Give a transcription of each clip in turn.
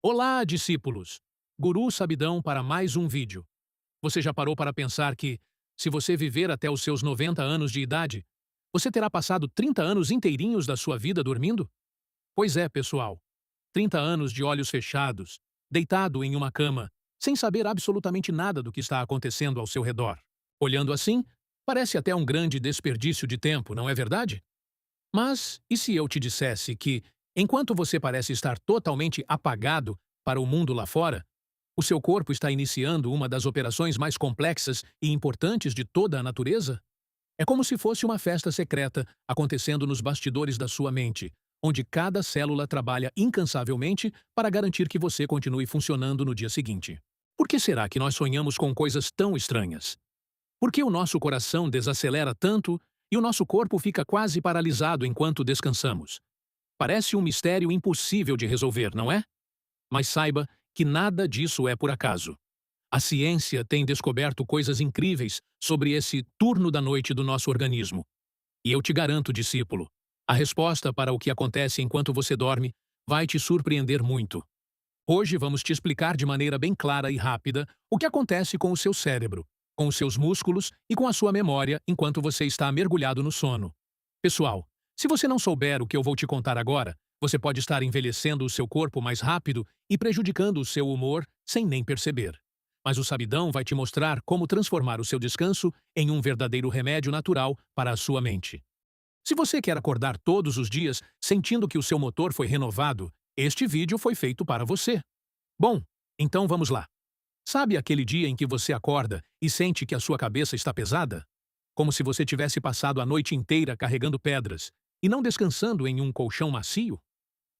Olá, discípulos! Guru Sabidão para mais um vídeo. Você já parou para pensar que, se você viver até os seus 90 anos de idade, você terá passado 30 anos inteirinhos da sua vida dormindo? Pois é, pessoal. 30 anos de olhos fechados, deitado em uma cama, sem saber absolutamente nada do que está acontecendo ao seu redor. Olhando assim, parece até um grande desperdício de tempo, não é verdade? Mas e se eu te dissesse que, enquanto você parece estar totalmente apagado para o mundo lá fora, o seu corpo está iniciando uma das operações mais complexas e importantes de toda a natureza? É como se fosse uma festa secreta acontecendo nos bastidores da sua mente, onde cada célula trabalha incansavelmente para garantir que você continue funcionando no dia seguinte. Por que será que nós sonhamos com coisas tão estranhas? Por que o nosso coração desacelera tanto e o nosso corpo fica quase paralisado enquanto descansamos? Parece um mistério impossível de resolver, não é? Mas saiba que nada disso é por acaso. A ciência tem descoberto coisas incríveis sobre esse turno da noite do nosso organismo. E eu te garanto, discípulo, a resposta para o que acontece enquanto você dorme vai te surpreender muito. Hoje vamos te explicar de maneira bem clara e rápida o que acontece com o seu cérebro, com os seus músculos e com a sua memória enquanto você está mergulhado no sono. Pessoal, se você não souber o que eu vou te contar agora, você pode estar envelhecendo o seu corpo mais rápido e prejudicando o seu humor sem nem perceber. Mas o Sabidão vai te mostrar como transformar o seu descanso em um verdadeiro remédio natural para a sua mente. Se você quer acordar todos os dias sentindo que o seu motor foi renovado, este vídeo foi feito para você. Bom, então vamos lá. Sabe aquele dia em que você acorda e sente que a sua cabeça está pesada? Como se você tivesse passado a noite inteira carregando pedras e não descansando em um colchão macio?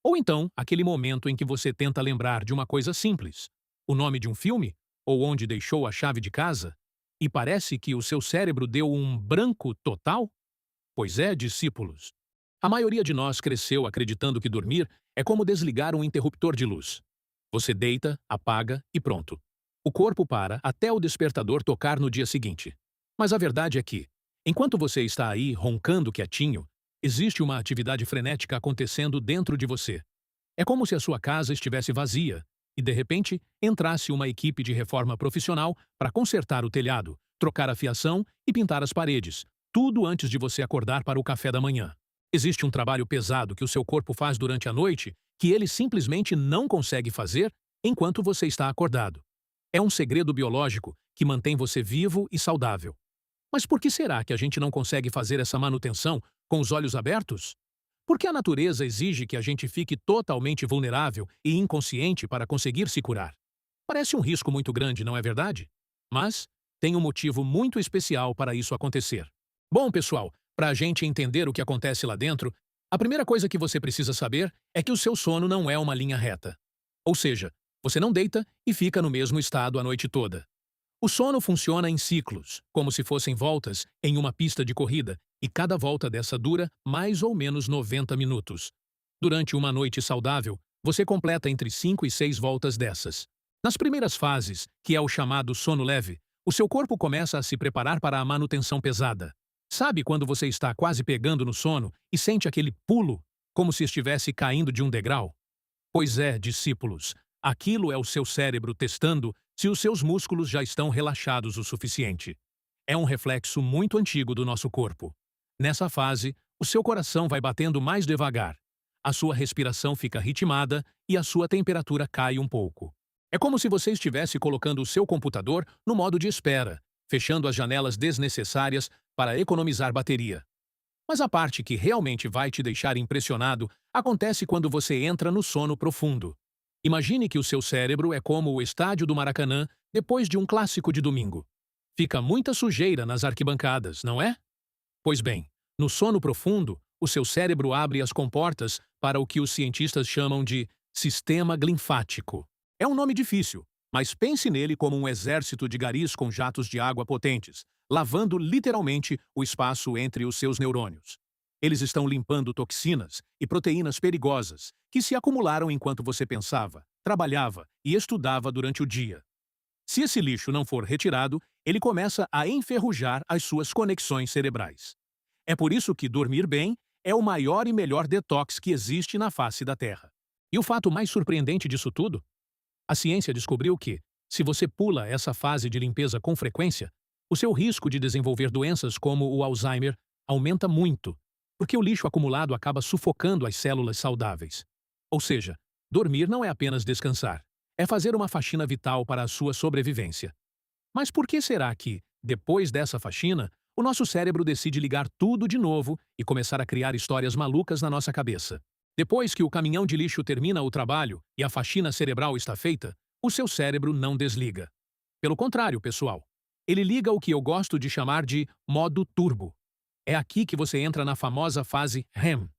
Ou então, aquele momento em que você tenta lembrar de uma coisa simples, o nome de um filme, ou onde deixou a chave de casa, e parece que o seu cérebro deu um branco total? Pois é, discípulos. A maioria de nós cresceu acreditando que dormir é como desligar um interruptor de luz. Você deita, apaga e pronto. O corpo para até o despertador tocar no dia seguinte. Mas a verdade é que, enquanto você está aí roncando quietinho, existe uma atividade frenética acontecendo dentro de você. É como se a sua casa estivesse vazia e, de repente, entrasse uma equipe de reforma profissional para consertar o telhado, trocar a fiação e pintar as paredes, tudo antes de você acordar para o café da manhã. Existe um trabalho pesado que o seu corpo faz durante a noite que ele simplesmente não consegue fazer enquanto você está acordado. É um segredo biológico que mantém você vivo e saudável. Mas por que será que a gente não consegue fazer essa manutenção com os olhos abertos? Por que a natureza exige que a gente fique totalmente vulnerável e inconsciente para conseguir se curar? Parece um risco muito grande, não é verdade? Mas tem um motivo muito especial para isso acontecer. Bom, pessoal, para a gente entender o que acontece lá dentro, a primeira coisa que você precisa saber é que o seu sono não é uma linha reta. Ou seja, você não deita e fica no mesmo estado a noite toda. O sono funciona em ciclos, como se fossem voltas em uma pista de corrida, e cada volta dessa dura mais ou menos 90 minutos. Durante uma noite saudável, você completa entre 5 e 6 voltas dessas. Nas primeiras fases, que é o chamado sono leve, o seu corpo começa a se preparar para a manutenção pesada. Sabe quando você está quase pegando no sono e sente aquele pulo, como se estivesse caindo de um degrau? Pois é, discípulos, aquilo é o seu cérebro testando se os seus músculos já estão relaxados o suficiente. É um reflexo muito antigo do nosso corpo. Nessa fase, o seu coração vai batendo mais devagar, a sua respiração fica ritmada e a sua temperatura cai um pouco. É como se você estivesse colocando o seu computador no modo de espera, fechando as janelas desnecessárias para economizar bateria. Mas a parte que realmente vai te deixar impressionado acontece quando você entra no sono profundo. Imagine que o seu cérebro é como o estádio do Maracanã depois de um clássico de domingo. Fica muita sujeira nas arquibancadas, não é? Pois bem, no sono profundo, o seu cérebro abre as comportas para o que os cientistas chamam de sistema linfático. É um nome difícil, mas pense nele como um exército de garis com jatos de água potentes, lavando literalmente o espaço entre os seus neurônios. Eles estão limpando toxinas e proteínas perigosas que se acumularam enquanto você pensava, trabalhava e estudava durante o dia. Se esse lixo não for retirado, ele começa a enferrujar as suas conexões cerebrais. É por isso que dormir bem é o maior e melhor detox que existe na face da Terra. E o fato mais surpreendente disso tudo? A ciência descobriu que, se você pula essa fase de limpeza com frequência, o seu risco de desenvolver doenças como o Alzheimer aumenta muito, porque o lixo acumulado acaba sufocando as células saudáveis. Ou seja, dormir não é apenas descansar, é fazer uma faxina vital para a sua sobrevivência. Mas por que será que, depois dessa faxina, o nosso cérebro decide ligar tudo de novo e começar a criar histórias malucas na nossa cabeça? Depois que o caminhão de lixo termina o trabalho e a faxina cerebral está feita, o seu cérebro não desliga. Pelo contrário, pessoal, ele liga o que eu gosto de chamar de modo turbo. É aqui que você entra na famosa fase REM.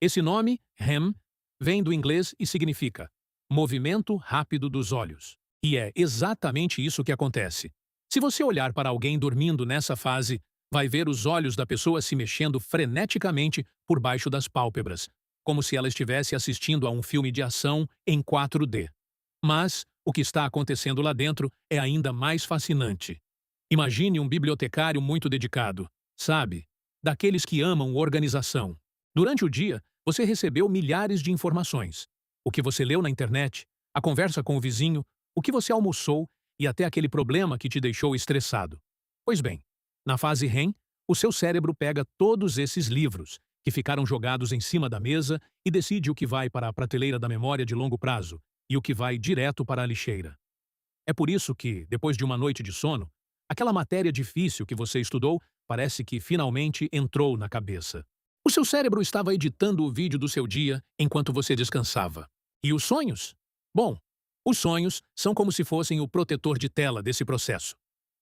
Esse nome, REM, vem do inglês e significa movimento rápido dos olhos. E é exatamente isso que acontece. Se você olhar para alguém dormindo nessa fase, vai ver os olhos da pessoa se mexendo freneticamente por baixo das pálpebras, como se ela estivesse assistindo a um filme de ação em 4D. Mas o que está acontecendo lá dentro é ainda mais fascinante. Imagine um bibliotecário muito dedicado, sabe? Daqueles que amam organização. Durante o dia, você recebeu milhares de informações. O que você leu na internet, a conversa com o vizinho, o que você almoçou e até aquele problema que te deixou estressado. Pois bem, na fase REM, o seu cérebro pega todos esses livros, que ficaram jogados em cima da mesa, e decide o que vai para a prateleira da memória de longo prazo e o que vai direto para a lixeira. É por isso que, depois de uma noite de sono, aquela matéria difícil que você estudou parece que finalmente entrou na cabeça. O seu cérebro estava editando o vídeo do seu dia enquanto você descansava. E os sonhos? Bom, os sonhos são como se fossem o protetor de tela desse processo.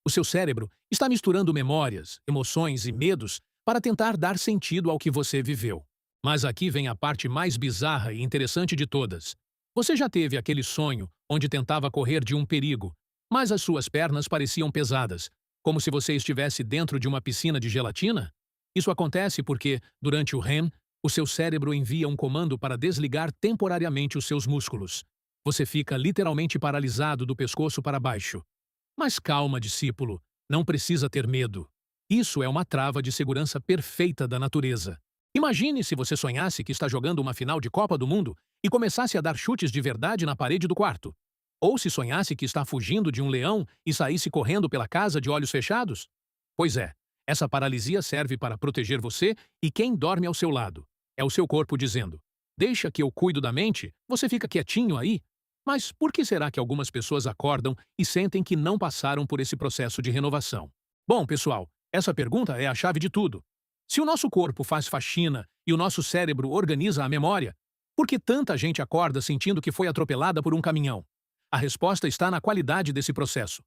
O seu cérebro está misturando memórias, emoções e medos para tentar dar sentido ao que você viveu. Mas aqui vem a parte mais bizarra e interessante de todas. Você já teve aquele sonho onde tentava correr de um perigo, mas as suas pernas pareciam pesadas, como se você estivesse dentro de uma piscina de gelatina? Isso acontece porque, durante o REM, o seu cérebro envia um comando para desligar temporariamente os seus músculos. Você fica literalmente paralisado do pescoço para baixo. Mas calma, discípulo, não precisa ter medo. Isso é uma trava de segurança perfeita da natureza. Imagine se você sonhasse que está jogando uma final de Copa do Mundo e começasse a dar chutes de verdade na parede do quarto. Ou se sonhasse que está fugindo de um leão e saísse correndo pela casa de olhos fechados. Pois é, essa paralisia serve para proteger você e quem dorme ao seu lado. É o seu corpo dizendo: deixa que eu cuido da mente, você fica quietinho aí. Mas por que será que algumas pessoas acordam e sentem que não passaram por esse processo de renovação? Bom, pessoal, essa pergunta é a chave de tudo. Se o nosso corpo faz faxina e o nosso cérebro organiza a memória, por que tanta gente acorda sentindo que foi atropelada por um caminhão? A resposta está na qualidade desse processo.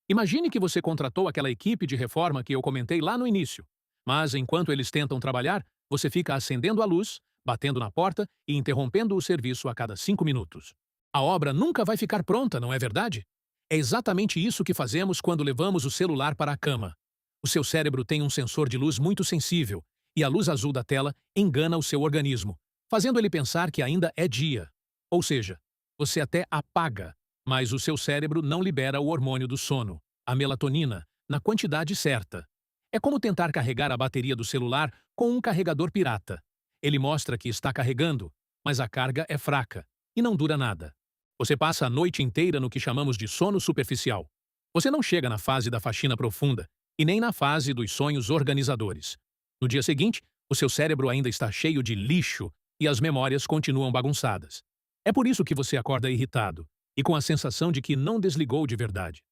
Imagine que você contratou aquela equipe de reforma que eu comentei lá no início. Mas enquanto eles tentam trabalhar, você fica acendendo a luz, batendo na porta e interrompendo o serviço a cada 5 minutos. A obra nunca vai ficar pronta, não é verdade? É exatamente isso que fazemos quando levamos o celular para a cama. O seu cérebro tem um sensor de luz muito sensível, e a luz azul da tela engana o seu organismo, fazendo ele pensar que ainda é dia. Ou seja, você até apaga, mas o seu cérebro não libera o hormônio do sono, a melatonina, na quantidade certa. É como tentar carregar a bateria do celular com um carregador pirata. Ele mostra que está carregando, mas a carga é fraca e não dura nada. Você passa a noite inteira no que chamamos de sono superficial. Você não chega na fase da faxina profunda e nem na fase dos sonhos organizadores. No dia seguinte, o seu cérebro ainda está cheio de lixo e as memórias continuam bagunçadas. É por isso que você acorda irritado e com a sensação de que não desligou de verdade.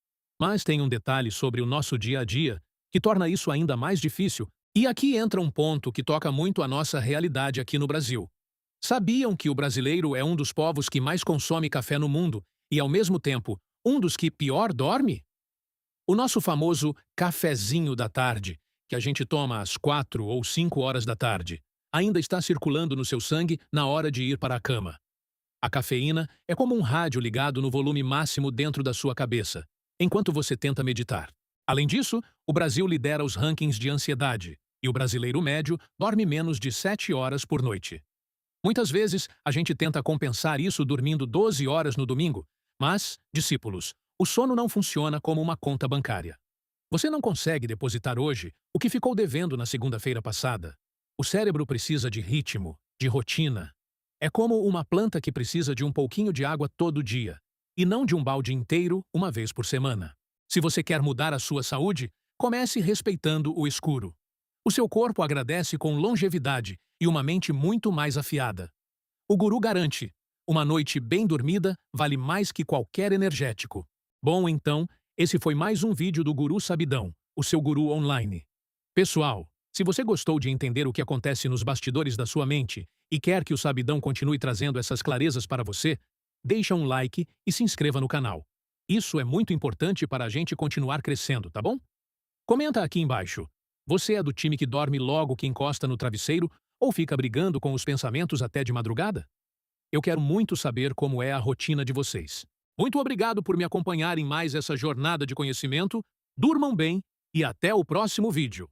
Mas tem um detalhe sobre o nosso dia a dia que torna isso ainda mais difícil, e aqui entra um ponto que toca muito a nossa realidade aqui no Brasil. Sabiam que o brasileiro é um dos povos que mais consome café no mundo e, ao mesmo tempo, um dos que pior dorme? O nosso famoso cafezinho da tarde, que a gente toma às 4 ou 5 horas da tarde, ainda está circulando no seu sangue na hora de ir para a cama. A cafeína é como um rádio ligado no volume máximo dentro da sua cabeça, enquanto você tenta meditar. Além disso, o Brasil lidera os rankings de ansiedade, e o brasileiro médio dorme menos de 7 horas por noite. Muitas vezes, a gente tenta compensar isso dormindo 12 horas no domingo, mas, discípulos, o sono não funciona como uma conta bancária. Você não consegue depositar hoje o que ficou devendo na segunda-feira passada. O cérebro precisa de ritmo, de rotina. É como uma planta que precisa de um pouquinho de água todo dia, e não de um balde inteiro uma vez por semana. Se você quer mudar a sua saúde, comece respeitando o escuro. O seu corpo agradece com longevidade e uma mente muito mais afiada. O guru garante: uma noite bem dormida vale mais que qualquer energético. Bom, então, esse foi mais um vídeo do Guru Sabidão, o seu guru online. Pessoal, se você gostou de entender o que acontece nos bastidores da sua mente e quer que o Sabidão continue trazendo essas clarezas para você, deixa um like e se inscreva no canal. Isso é muito importante para a gente continuar crescendo, tá bom? Comenta aqui embaixo. Você é do time que dorme logo que encosta no travesseiro ou fica brigando com os pensamentos até de madrugada? Eu quero muito saber como é a rotina de vocês. Muito obrigado por me acompanhar em mais essa jornada de conhecimento. Durmam bem e até o próximo vídeo.